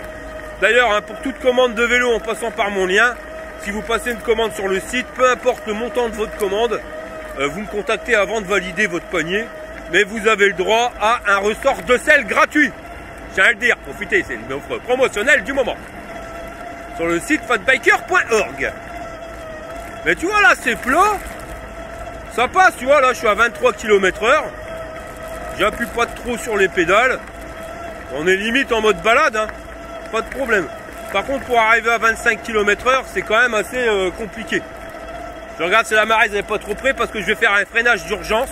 D'ailleurs, hein, pour toute commande de vélo en passant par mon lien, si vous passez une commande sur le site, peu importe le montant de votre commande, vous me contactez avant de valider votre panier, mais vous avez le droit à un ressort de selle gratuit. Je tiens à le dire, profitez, c'est une offre promotionnelle du moment. Sur le site fatbiker.org. Mais tu vois là, c'est plat, ça passe, tu vois, là je suis à 23 km/h, j'appuie pas trop sur les pédales, on est limite en mode balade, hein. Pas de problème. Par contre, pour arriver à 25 km/h, c'est quand même assez compliqué. Je regarde si la marée n'est pas trop près parce que je vais faire un freinage d'urgence.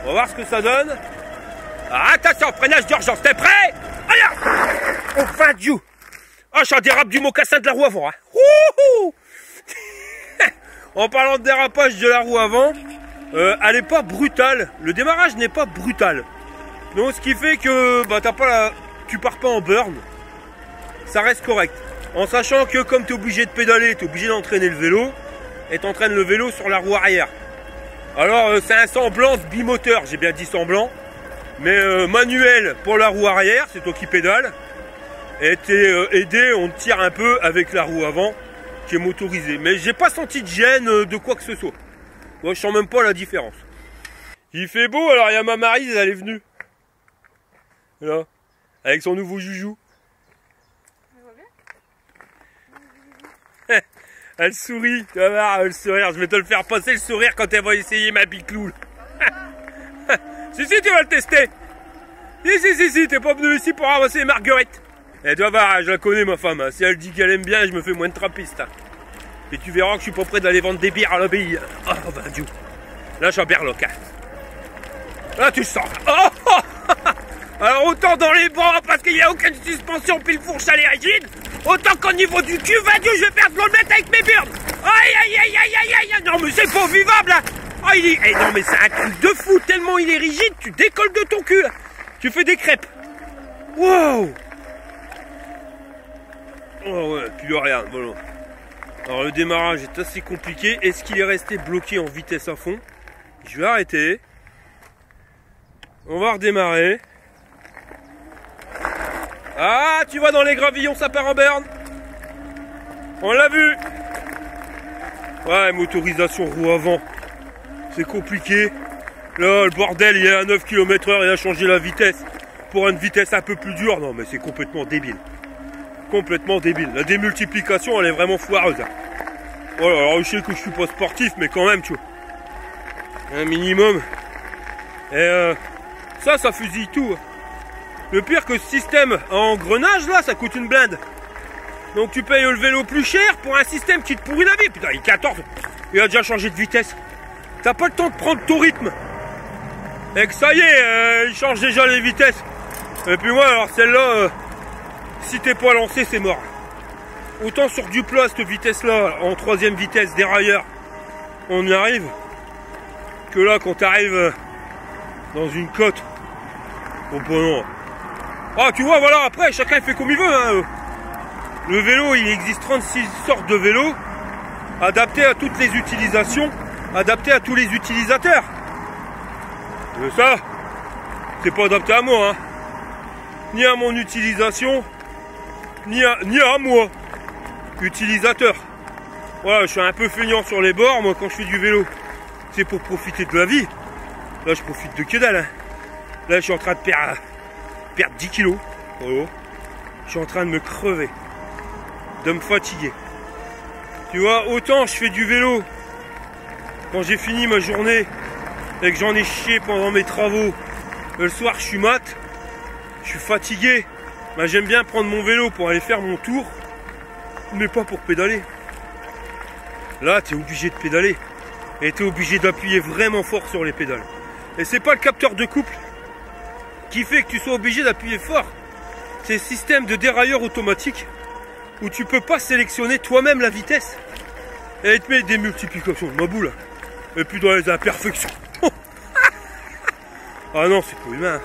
On va voir ce que ça donne. Ah, attention, freinage d'urgence, t'es prêt? Allez! Enfin, Dieu! Ah, je dérape du mocassin de la roue avant. Hein. En parlant de dérapage de la roue avant, elle n'est pas brutale. Le démarrage n'est pas brutal. Donc, ce qui fait que bah, tu pars pas en burn. Ça reste correct. En sachant que comme tu es obligé de pédaler, tu es obligé d'entraîner le vélo, et tu entraînes le vélo sur la roue arrière. Alors c'est un semblant de bimoteur, j'ai bien dit semblant, mais manuel pour la roue arrière, c'est toi qui pédales, et tu es aidé, on te tire un peu avec la roue avant, qui est motorisée. Mais j'ai pas senti de gêne de quoi que ce soit. Moi je sens même pas la différence. Il fait beau, alors il y a ma Maryse, elle est venue. Là, avec son nouveau joujou. Elle sourit, tu vas voir le sourire, je vais te le faire passer le sourire quand elle va essayer ma bicloule. Si, tu vas le tester. Si, t'es pas venu ici pour ramasser Marguerite. Et tu vas voir, je la connais ma femme, si elle dit qu'elle aime bien, je me fais moins de trappiste. Et tu verras que je suis pas prêt d'aller vendre des bières à l'abbaye. Oh, ben Dieu. Là, je suis en berloque. Là, tu sors. Oh. Alors, autant dans les bras, parce qu'il n'y a aucune suspension, puis le fourche, elle est rigide. Autant qu'au niveau du cul, va Dieu, je vais faire de l'eau le mettre avec mes burnes. Aïe. Non, mais c'est pas vivable, là. Oh, non, mais c'est un truc de fou. Tellement il est rigide, tu décolles de ton cul, là. Tu fais des crêpes. Wow. Oh, ouais, puis regarde, voilà. Alors, le démarrage est assez compliqué. Est-ce qu'il est resté bloqué en vitesse à fond? Je vais arrêter. On va redémarrer. Ah, tu vois, dans les gravillons, ça part en burn. On l'a vu. Ouais, motorisation roue avant. C'est compliqué. Là, le bordel, il est à 9 km/h, il a changé la vitesse pour une vitesse un peu plus dure. Non, mais c'est complètement débile. Complètement débile. La démultiplication, elle est vraiment foireuse. Voilà, alors je sais que je suis pas sportif, mais quand même, tu vois. Un minimum. Et ça fusille tout. Le pire que ce système à engrenage là, ça coûte une blinde. Donc tu payes le vélo plus cher pour un système qui te pourrit la vie. Putain, il est 14, il a déjà changé de vitesse. T'as pas le temps de prendre ton rythme. Et que ça y est, il change déjà les vitesses. Et puis moi, alors celle-là, si t'es pas lancé, c'est mort. Autant sur du plat, cette vitesse-là, en 3e vitesse, dérailleur, on y arrive. Que là, quand t'arrives dans une côte, oh bah non. Ah, tu vois, voilà, après, chacun fait comme il veut. Hein. Le vélo, il existe 36 sortes de vélos, adaptés à toutes les utilisations, adaptés à tous les utilisateurs. Et ça, c'est pas adapté à moi. Hein. Ni à mon utilisation, ni à moi, utilisateur. Voilà, je suis un peu feignant sur les bords, moi, quand je fais du vélo. C'est pour profiter de la vie. Là, je profite de que dalle. Hein. Là, je suis en train de perdre 10 kilos. Oh. Je suis en train de me crever. De me fatiguer. Tu vois, autant je fais du vélo quand j'ai fini ma journée et que j'en ai chié pendant mes travaux. Le soir, je suis mat. Je suis fatigué. Ben, j'aime bien prendre mon vélo pour aller faire mon tour. Mais pas pour pédaler. Là, tu es obligé de pédaler. Et tu es obligé d'appuyer vraiment fort sur les pédales. Et c'est pas le capteur de couple qui fait que tu sois obligé d'appuyer fort. C'est le système de dérailleur automatique où tu peux pas sélectionner toi-même la vitesse. Et il te met des multiplications de ma boule. Et puis dans les imperfections. Ah non, c'est pas humain.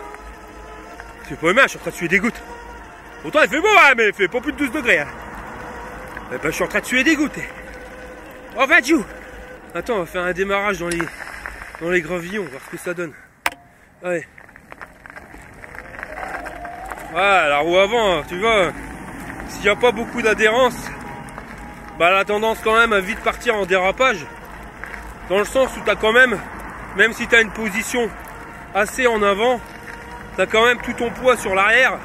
C'est pas humain, je suis en train de suer des gouttes. Pourtant il fait beau, hein, mais il fait pas plus de 12 degrés. Hein. Et ben, je suis en train de suer des gouttes. Oh bah Dieu. Attends, on va faire un démarrage dans les gravillons, voir ce que ça donne. Allez. Ouais, la roue avant, tu vois, s'il n'y a pas beaucoup d'adhérence, bah elle a tendance quand même à vite partir en dérapage. Dans le sens où tu as quand même si tu as une position assez en avant, tu as quand même tout ton poids sur l'arrière.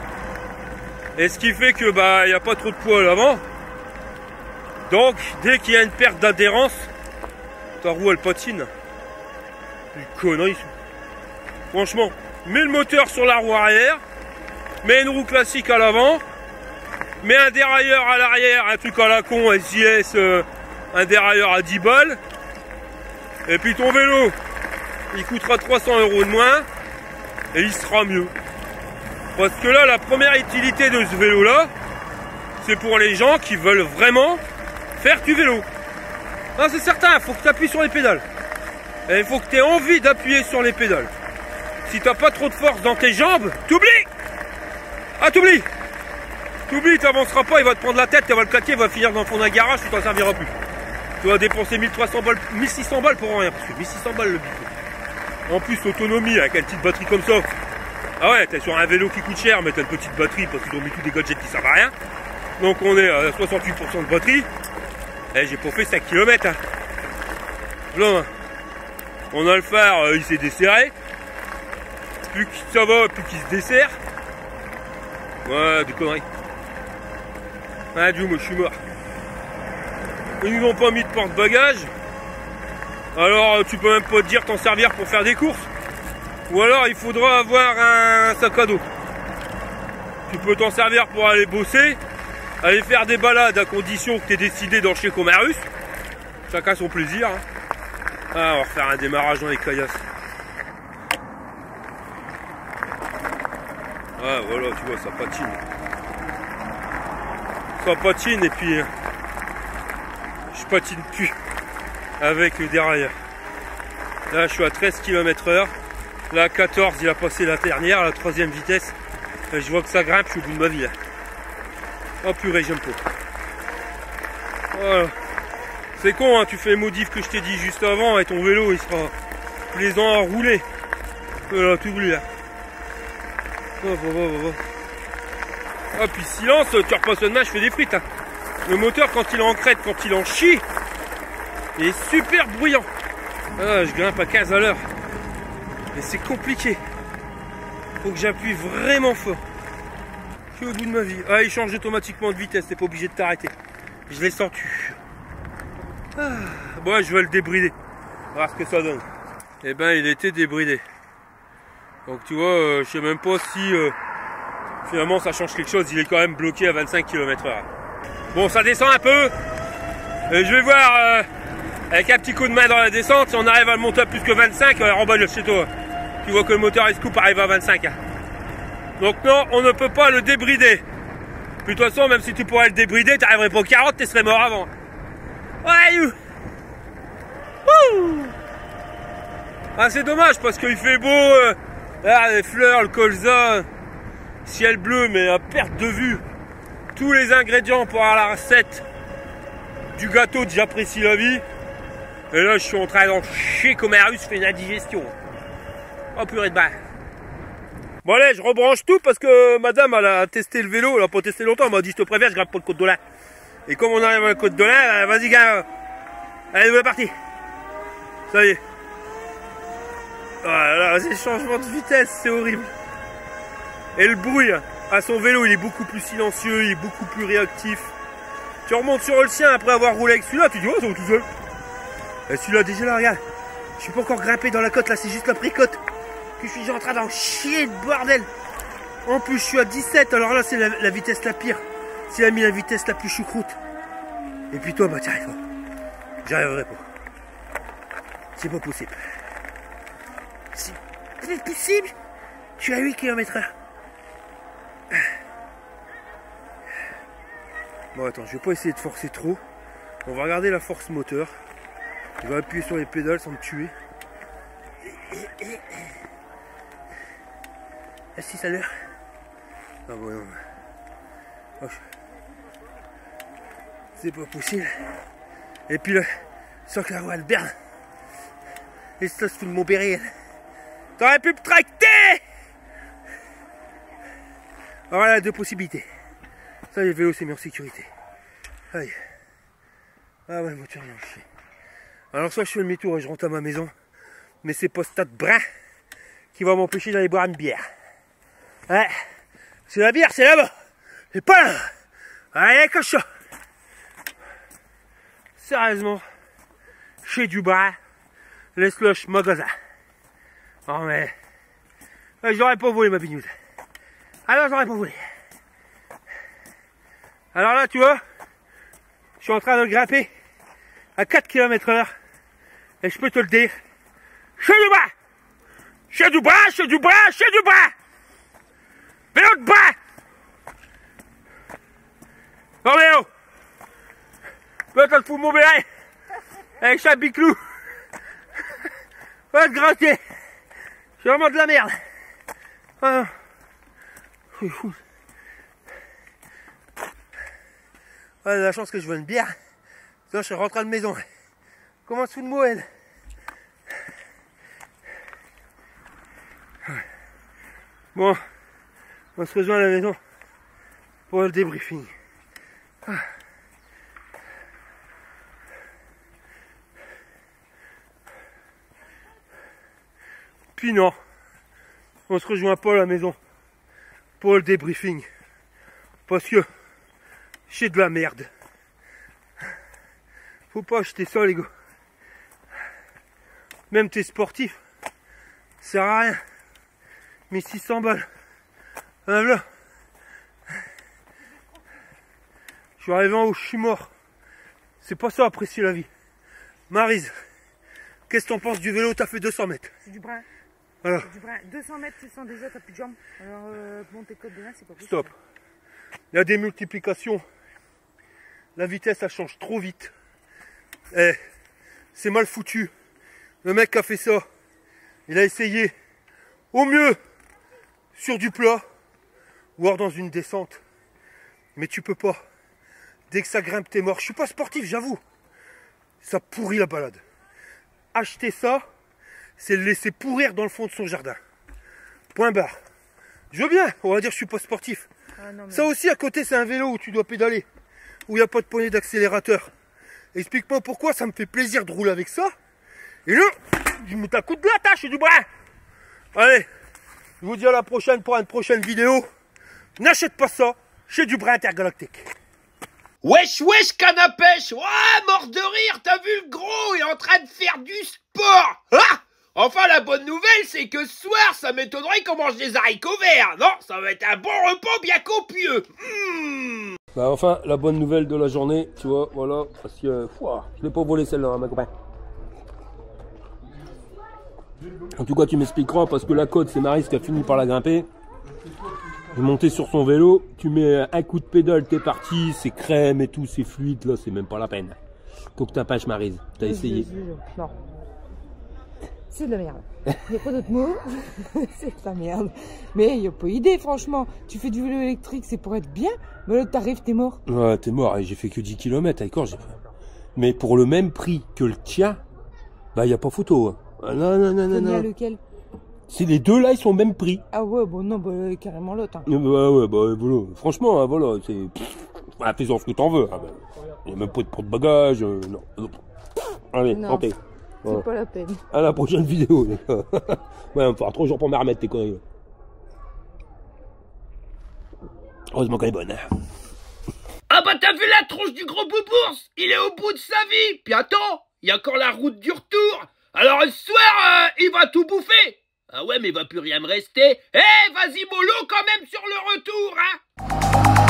Et ce qui fait que bah il n'y a pas trop de poids à l'avant. Donc dès qu'il y a une perte d'adhérence, ta roue elle patine. Une connerie. Franchement, mets le moteur sur la roue arrière, mets une roue classique à l'avant, mets un dérailleur à l'arrière, un truc à la con, SIS, un dérailleur à 10 balles. Et puis ton vélo, il coûtera 300 € de moins et il sera mieux. Parce que là, la première utilité de ce vélo-là, c'est pour les gens qui veulent vraiment faire du vélo. Ah, c'est certain, il faut que tu appuies sur les pédales. Et il faut que tu aies envie d'appuyer sur les pédales. Si tu n'as pas trop de force dans tes jambes, t'oublies. Ah, t'oublies. T'oublies, tu n'avanceras pas, il va te prendre la tête, tu vas le claquer, il va finir dans le fond d'un garage, tu t'en serviras plus. Tu vas dépenser 1300 balles, 1600 balles pour rien, parce que 1600 balles le bico. En plus, l'autonomie avec une petite batterie comme ça. Ah ouais, t'es sur un vélo qui coûte cher, mais t'as une petite batterie parce qu'ils ont mis tous des gadgets qui servent à rien. Donc on est à 68% de batterie. Et j'ai pas fait 5 km. Hein. Là, on a le phare, il s'est desserré. Plus ça va, plus qu'il se dessert. Ouais, des conneries. Ah, Dieu, moi je suis mort. Ils nous ont pas mis de porte-bagages. Alors tu peux même pas te dire t'en servir pour faire des courses. Ou alors il faudra avoir un sac à dos. Tu peux t'en servir pour aller bosser, aller faire des balades à condition que tu aies décidé d'en chez Comarus. Chacun son plaisir. Hein. Ah, on va refaire un démarrage dans les caillasses. Ah voilà, tu vois, ça patine. Ça patine et puis je patine plus avec le dérailleur. Là je suis à 13 km/h. Là 14, il a passé la dernière, la 3e vitesse. Et je vois que ça grimpe, je suis au bout de ma vie. Là. Oh purée, j'aime pas. Voilà. C'est con, hein, tu fais les modifs que je t'ai dit juste avant et ton vélo il sera plaisant à rouler. Voilà, tout voulu là. Ah puis silence, tu repasses de main, je fais des frites. Hein. Le moteur quand il est en crête, quand il en chie, il est super bruyant. Ah, je grimpe à 15 à l'heure. Mais c'est compliqué. Faut que j'appuie vraiment fort. Je suis au bout de ma vie. Ah, il change automatiquement de vitesse, t'es pas obligé de t'arrêter. Je l'ai senti. Ah, bon, je vais le débrider. On va voir ce que ça donne. Eh ben, il était débridé. Donc tu vois, je sais même pas si finalement ça change quelque chose. Il est quand même bloqué à 25 km/h. Bon, ça descend un peu. Et je vais voir avec un petit coup de main dans la descente si on arrive à le monter à plus que 25 en bas de chez toi. Tu vois que le moteur il se coupe, arrive à 25. Hein. Donc non, on ne peut pas le débrider. Puis de toute façon, même si tu pourrais le débrider, tu n'arriverais pas aux 40, tu serais mort avant. Ouais, ah, c'est dommage parce qu'il fait beau. Là, les fleurs, le colza, ciel bleu, mais à perte de vue. Tous les ingrédients pour avoir la recette du gâteau de J'apprécie la vie. Et là, je suis en train d'en chier comme un russe, je fais une indigestion. Oh purée de bain. Bon allez, je rebranche tout parce que madame, elle a testé le vélo, elle a pas testé longtemps, elle m'a dit je te préviens, je grimpe pas le Côte d'Olin. Et comme on arrive à la Côte d'Olin, vas-y gars, allez, vous est parti. Ça y est. Voilà, c'est le changement de vitesse, c'est horrible. Et le bruit, à son vélo, il est beaucoup plus silencieux, il est beaucoup plus réactif. Tu remontes sur le sien après avoir roulé avec celui-là, tu dis oh, c'est tout seul. Et celui-là, déjà là, regarde, je suis pas encore grimpé dans la côte, là, c'est juste la pré-côte. Que je suis déjà en train d'en chier de bordel. En plus, je suis à 17, alors là, c'est la vitesse la pire. C'est a mis la vitesse la plus choucroute. Et puis toi, bah, t'y arrives pas. J'y arriverai pas. C'est pas possible. C'est possible. Je suis à 8 km/h. Bon, attends, je vais pas essayer de forcer trop. On va regarder la force moteur. Je vais appuyer sur les pédales sans me tuer. À 6 à l'heure. Ah bon, non. Oh. C'est pas possible. Et puis là, Sans que la voie, elle berne. Et ça, c'est tout le Montpellier. T'aurais pu me tracter! Alors là, deux possibilités. Ça, les vélos, c'est mis en sécurité. Aïe. Ah ouais, moteur, non, je sais. Alors soit je fais le demi-tour et je rentre à ma maison, mais c'est pas Stade Brun qui va m'empêcher d'aller boire une bière. Ouais, c'est la bière, c'est là-bas. C'est pas là. Allez, cochon. Sérieusement, chez Dubrun, les slush magasin. Oh mais, j'aurais pas volé ma bignoute. Alors j'aurais pas volé. Alors là, tu vois, je suis en train de grimper à 4 km/h. Et je peux te le dire, chez Dubrun, chez Dubrun, chez Dubrun, chez Dubrun. Vélo de bras. Non mais oh, va te foutre mon béret avec chaque biclou. Va te gratter. C'est vraiment de la merde. Ah non. Ah, la chance que je veux une bière. Sinon je serais rentré à la maison. Comment se fout de moi elle? Bon, on se rejoint à la maison pour le débriefing. Puis non, on se rejoint pas à la maison pour le débriefing. Parce que j'ai de la merde. Faut pas acheter ça les gars. Même t'es sportif, ça sert à rien. Mais 600 balles. Voilà. Je suis arrivé en haut, je suis mort. C'est pas ça apprécier la vie. Maryse, qu'est-ce que t'en penses du vélo? T'as fait 200 mètres. C'est du brin. Voilà. C'est du brin. 200 mètres, tu sens déjà, t'as plus de jambes. Alors, monter côte de là, c'est pas possible. Stop. Il y a des multiplications. La vitesse, elle change trop vite. Eh, c'est mal foutu. Le mec qui a fait ça, il a essayé au mieux sur du plat, voire dans une descente. Mais tu peux pas. Dès que ça grimpe, t'es mort. Je suis pas sportif, j'avoue. Ça pourrit la balade. Acheter ça, c'est le laisser pourrir dans le fond de son jardin. Point barre. Je veux bien, on va dire que je suis pas sportif. Ah non, mais... Ça aussi à côté, c'est un vélo où tu dois pédaler. Où il n'y a pas de poignée d'accélérateur. Explique-moi pourquoi ça me fait plaisir de rouler avec ça. Et là, je me mets un coup de latte, je suis du brin. Allez, je vous dis à la prochaine pour une prochaine vidéo. N'achète pas ça chez Dubrun Intergalactique. Wesh wesh canne à pêche. Ouais, mort de rire, t'as vu le gros, il est en train de faire du sport. Ah, enfin la bonne nouvelle c'est que ce soir ça m'étonnerait qu'on mange des haricots verts. Non, ça va être un bon repas bien copieux. Bah enfin, la bonne nouvelle de la journée, tu vois, voilà, parce que je l'ai pas volé celle-là, hein, ma copain. En tout cas, tu m'expliqueras, parce que la côte, c'est Maryse qui a fini par la grimper. J'ai monté sur son vélo, tu mets un coup de pédale, t'es parti, c'est crème et tout, c'est fluide, là, c'est même pas la peine. Faut que t'appâches Maryse, t'as essayé. Non. C'est de la merde. Il n'y a pas d'autre mot. C'est de la merde. Mais il n'y a pas idée, franchement. Tu fais du vélo électrique, c'est pour être bien. Mais là, t'arrives, t'es mort. Ouais, t'es mort, et j'ai fait que 10 km, d'accord, j'ai fait. Mais pour le même prix que le tien, bah, y a pas photo. Hein. Ah, non, non, non, non, non. Lequel? C'est les deux là, ils sont au même prix. Ah ouais, bon, non, bah, carrément l'autre. Hein. Ouais, bah, voilà. Franchement, voilà, c'est. Bah, fais-en ce que t'en veux. Ah, bah. Y a même pas de porte-bagages, non. Allez, Non. tentez. C'est Ouais. pas la peine. À la prochaine vidéo, les gars. Ouais, on fera 3 jours pour me remettre tes conneries. Heureusement qu'elle est bonne. Ah bah t'as vu la tronche du gros boubours? Il est au bout de sa vie. Puis attends, il y a encore la route du retour. Alors ce soir, il va tout bouffer. Ah ouais, mais il va plus rien me rester. Eh, vas-y mollo quand même sur le retour, hein.